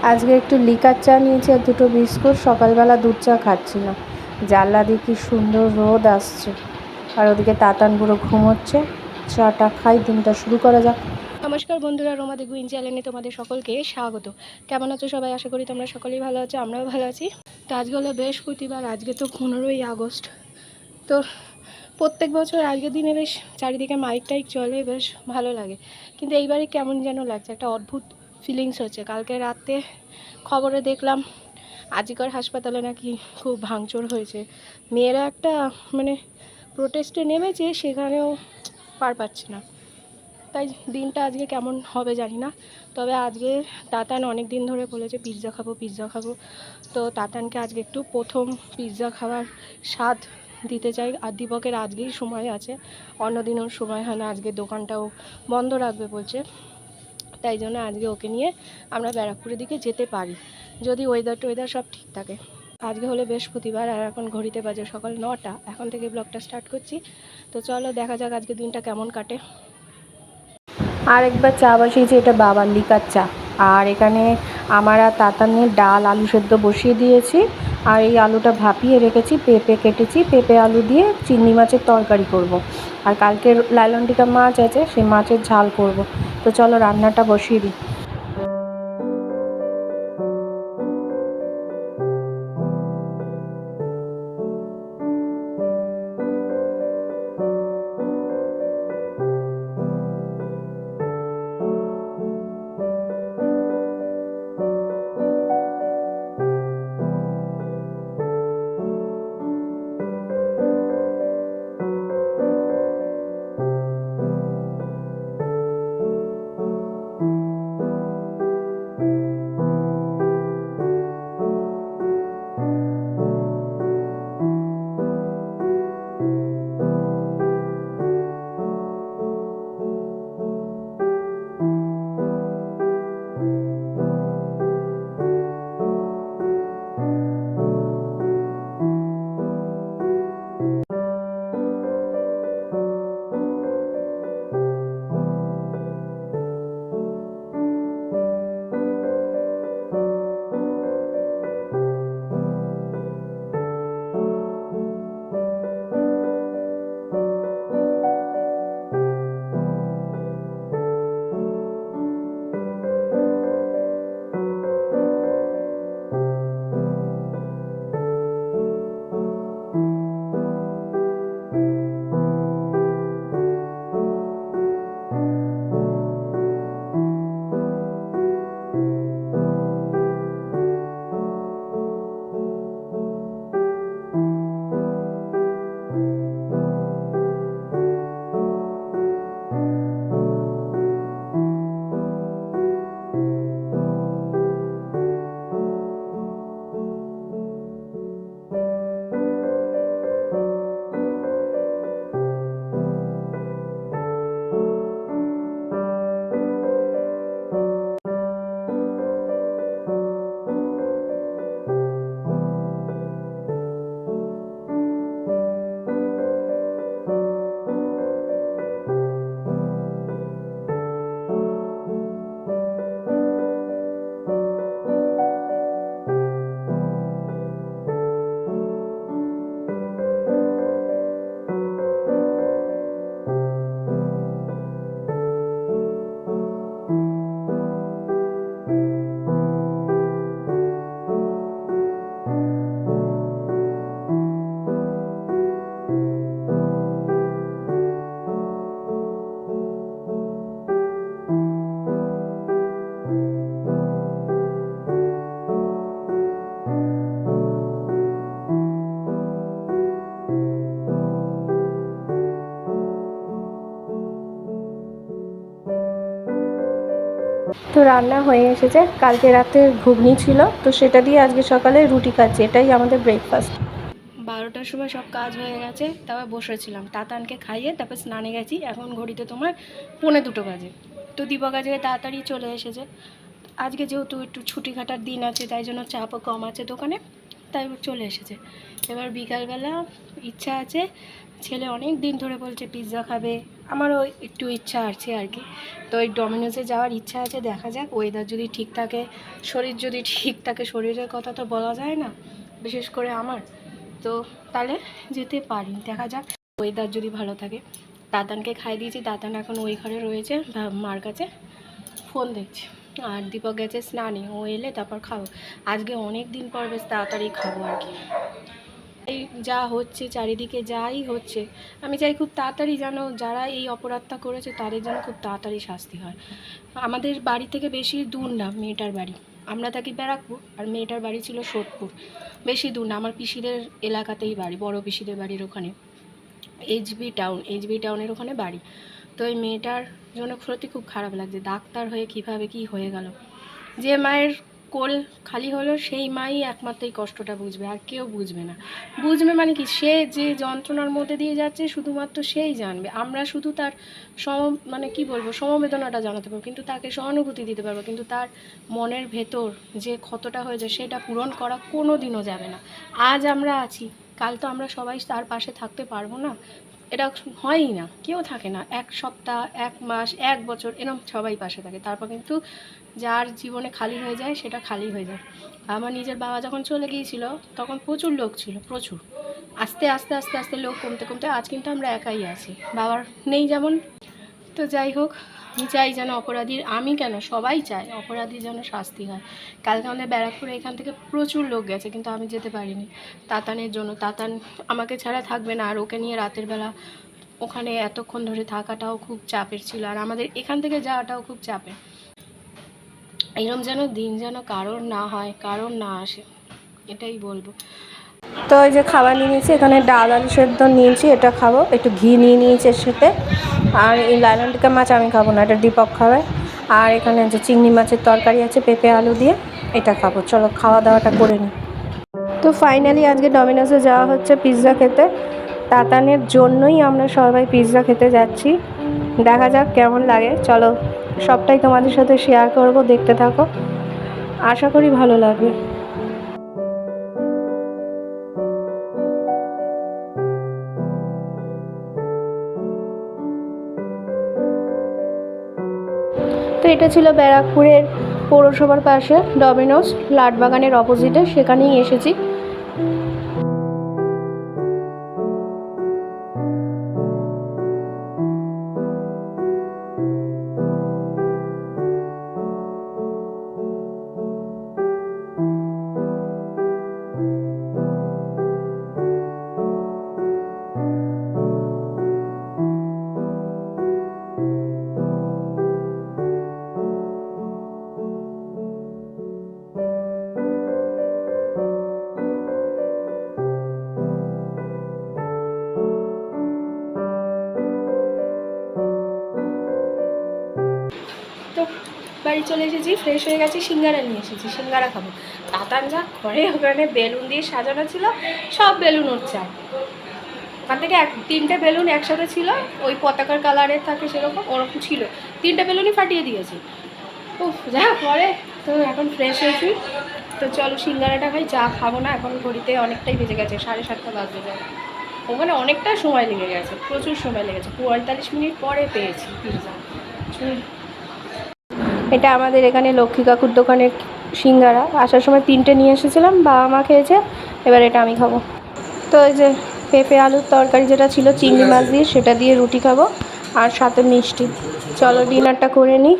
আজকে একটু লিকার চা নিয়েছি আর দুটো বিস্কুট। সকালবেলা দুধ চা খাচ্ছি না। জানলা দিয়ে কি সুন্দর রোদ আসছে, আর ওদিকে তাতান পুরো ঘুমোচ্ছে। চাটা খাই, দিনটা শুরু করা যাক। নমস্কার বন্ধুরা, রোমা দি গুইন চ্যানেলে তোমাদের সকলকে স্বাগত। কেমন আছো সবাই? আশা করি তোমরা সকলেই ভালো আছো, আমরাও ভালো আছি। তো আজকে হলো বৃহস্পতিবার, আজকে তো 15ই আগস্ট। তো প্রত্যেক বছর আজকের দিনে বেশ চারিদিকে মাইক টাইক চলে, বেশ ভালো লাগে। কিন্তু এইবারে কেমন যেন লাগছে, একটা অদ্ভুত ফিলিংস হচ্ছে। কালকে রাতে খবরে দেখলাম আজিকর হাসপাতালে নাকি খুব ভাঙচুর হয়েছে। মেয়েরা একটা মানে প্রোটেস্টে নেমেছে, সেখানেও পার পাচ্ছে না। তাই দিনটা আজকে কেমন হবে জানি না। তবে আজকে তাতান অনেক দিন ধরে বলেছে পিৎজা খাবো পিৎজা খাবো। তো তাতানকে আজকে একটু প্রথম পিৎজা খাওয়ার স্বাদ দিতে চাই। আর দীপকের আজকেই সময় আছে, অন্যদিনও সময় হয় না। আজকে দোকানটাও বন্ধ রাখবে বলছে, তাই জন্য আজকে ওকে নিয়ে আমরা ব্যারাকপুরের দিকে যেতে পারি, যদি ওয়েদার সব ঠিক থাকে। আজকে হলো বৃহস্পতিবার, আর এখন ঘড়িতে বাজে সকাল 9টা। এখন থেকে ব্লগটা স্টার্ট করছি। তো চলো দেখা যাক আজকে দিনটা কেমন কাটে। আর একবার চা বসিয়েছি, এটা বাবার লিকার চা। আর এখানে আমার আর তাতানের ডাল আলু সেদ্ধ বসিয়ে দিয়েছি। আর এই আলুটা ভাপিয়ে রেখেছি, পেঁপে কেটেছি, পেঁপে আলু দিয়ে চিংড়ি মাছের তরকারি করব। আর কালকের লাইলনটিকা মাছ আছে, সেই মাছের ঝাল করব। তো চলো রান্নাটা বসিয়ে দিই। তো রান্না হয়ে এসেছে। কালকে রাতে ঘুগনি ছিল, তো সেটা দিয়ে আজকে সকালে রুটি খাচ্ছি। এটাই আমাদের ব্রেকফাস্ট। 12টার সময় সব কাজ হয়ে গেছে, তারপর বসেছিলাম। তাতানকে খাইয়ে তারপর স্নানে গেছি। এখন ঘড়িতে তোমার 1:45 বাজে। তো দীপক আজকে তাড়াতাড়ি চলে এসেছে। আজকে যেহেতু একটু ছুটি কাটার দিন আছে, তাই জন্য চাপও কম আছে দোকানে, তাই চলে এসেছে। এবার বিকালবেলা ইচ্ছা আছে, ছেলে অনেক দিন ধরে বলছে পিৎজা খাবে, আমারও একটু ইচ্ছা আছে আর কি। তো ওই ডমিনোসে যাওয়ার ইচ্ছা আছে, দেখা যাক ওয়েদার যদি ঠিক থাকে, শরীর যদি ঠিক থাকে, শরীরের কথা তো বলা যায় না, বিশেষ করে আমার, তো তাহলে যেতে পারি, দেখা যাক ওয়েদার যদি ভালো থাকে। দাদানকে খাই দিয়েছি, দাদান এখন ওই ঘরে রয়েছে মার কাছে ফোন দেখছে, আর দীপক গেছে স্নানে, ও এলে তারপর খাবো। আজকে অনেক দিন পর বেশ তাড়াতাড়ি খাবো আর কি। এই যা হচ্ছে চারিদিকে, যাই হচ্ছে, আমি চাই খুব তাড়াতাড়ি যেন যারা এই অপরাধটা করেছে তাদের যেন খুব তাড়াতাড়ি শাস্তি হয়। আমাদের বাড়ি থেকে বেশি দূর না মেয়েটার বাড়ি, আমরা থাকি ব্যারাকপুর আর মেয়েটার বাড়ি ছিল সোদপুর, বেশি দূর না, আমার পিসিদের এলাকাতেই বাড়ি, বড় পিসিদের বাড়ির ওখানে এইচবি টাউনের ওখানে বাড়ি। তো এই মেয়েটার জন্য সত্যি খুব খারাপ লাগছে, ডাক্তার হয়ে কিভাবে কি হয়ে গেল। যে মায়ের কোল খালি হলো সেই মাই একমাত্র এই কষ্টটা বুঝবে, আর কেউ বুঝবে না। বুঝবে মানে কি, সে যে যন্ত্রণার মধ্যে দিয়ে যাচ্ছে শুধুমাত্র সেই জানবে, আমরা শুধু তার মানে কি বলবো, সমবেদনাটা জানাতে পারবো, কিন্তু তাকে সহানুভূতি দিতে পারবো, কিন্তু তার মনের ভেতর যে ক্ষতটা হয়ে যায় সেটা পূরণ করা কোনো দিনও যাবে না। আজ আমরা আছি, কাল তো আমরা সবাই তার পাশে থাকতে পারবো না, এটা হয়ই না, কেউ থাকে না, এক সপ্তাহ, এক মাস, এক বছর এরকম সবাই পাশে থাকে, তারপর কিন্তু যার জীবনে খালি হয়ে যায় সেটা খালি হয়ে যায়। আমার নিজের বাবা যখন চলে গিয়েছিল তখন প্রচুর লোক ছিল, প্রচুর, আস্তে আস্তে আস্তে আস্তে লোক কমতে কমতে আজ কিন্তু আমরা একাই আছি, বাবার নেই যেমন। তো যাই হোক, আমি চাই যেন অপরাধীর, আমি কেন সবাই চায় অপরাধীর যেন শাস্তি হয়। কালকে আমাদের ব্যারাকপুরে এখান থেকে প্রচুর লোক গেছে, কিন্তু আমি যেতে পারিনি তাতানের জন্য। তাতান আমাকে ছাড়া থাকবে না, আর ওকে নিয়ে রাতের বেলা ওখানে এতক্ষণ ধরে থাকাটাও খুব চাপের ছিল, আর আমাদের এখান থেকে যাওয়াটাও খুব চাপের। এরম যেন দিন যেন কারোর না হয়, কারোর না আসে, এটাই বলবো। তো ওই যে খাবার নিয়ে নিয়েছি, এখানে ডাল আলু সেদ্ধ নিয়েছি, এটা খাবো, একটু ঘি নিয়ে নিয়েছি এর সাথে। আর এই লালনটিকা মাছ আমি খাবো না, এটা দীপক খাবে। আর এখানে যে চিংড়ি মাছের তরকারি আছে পেঁপে আলু দিয়ে, এটা খাবো। চলো খাওয়া দাওয়াটা করে নিই। তো ফাইনালি আজকে ডমিনোসে যাওয়া হচ্ছে পিৎজা খেতে, তাতানের জন্যই আমরা সবাই পিৎজা খেতে যাচ্ছি। দেখা যাক কেমন লাগে, চলো সবটাই তোমাদের সাথে শেয়ার করব, দেখতে থাকো, আশা করি ভালো লাগবে। তো এটা ছিল ব্যারাকপুরের পৌরসভার পাশে ডমিনোস, লাটবাগানের অপোজিটে, সেখানেই এসেছি। তো বাড়ি চলে এসেছি, ফ্রেশ হয়ে গেছি, সিঙ্গারা নিয়ে এসেছি, সিঙ্গারা খাবো। তাতান যা ঘরে ওখানে বেলুন দিয়ে সাজানো ছিল, সব বেলুন উঠছে, ওখান থেকে তিনটে বেলুন একসাথে ছিল, ওই পতাকার কালারের থাকে সেরকম, ওরকম ছিল, তিনটে বেলুনই ফাটিয়ে দিয়েছি। উফ, যা পরে। তো এখন ফ্রেশ হয়েছি, তো চলো সিঙ্গারাটা খাই, চা খাবো না এখন, ঘড়িতে অনেকটাই বেজে গেছে, 7:30 বাজতে যায়। ওখানে অনেকটা সময় লেগে গেছে, প্রচুর সময় লেগেছে, 45 মিনিট পরে পেয়েছি পিৎজা। এটা আমাদের এখানে লক্ষ্মী কাকুর দোকানের সিঙ্গারা, আসার সময় তিনটে নিয়ে এসেছিলাম, বাবা মা খেয়েছে, এবার এটা আমি খাবো। তো এই যে পেঁপে আলুর তরকারি যেটা ছিল চিংড়ি মাছ দিয়ে, সেটা দিয়ে রুটি খাবো, আর সাথে মিষ্টি। চলো ডিনারটা করে নিই।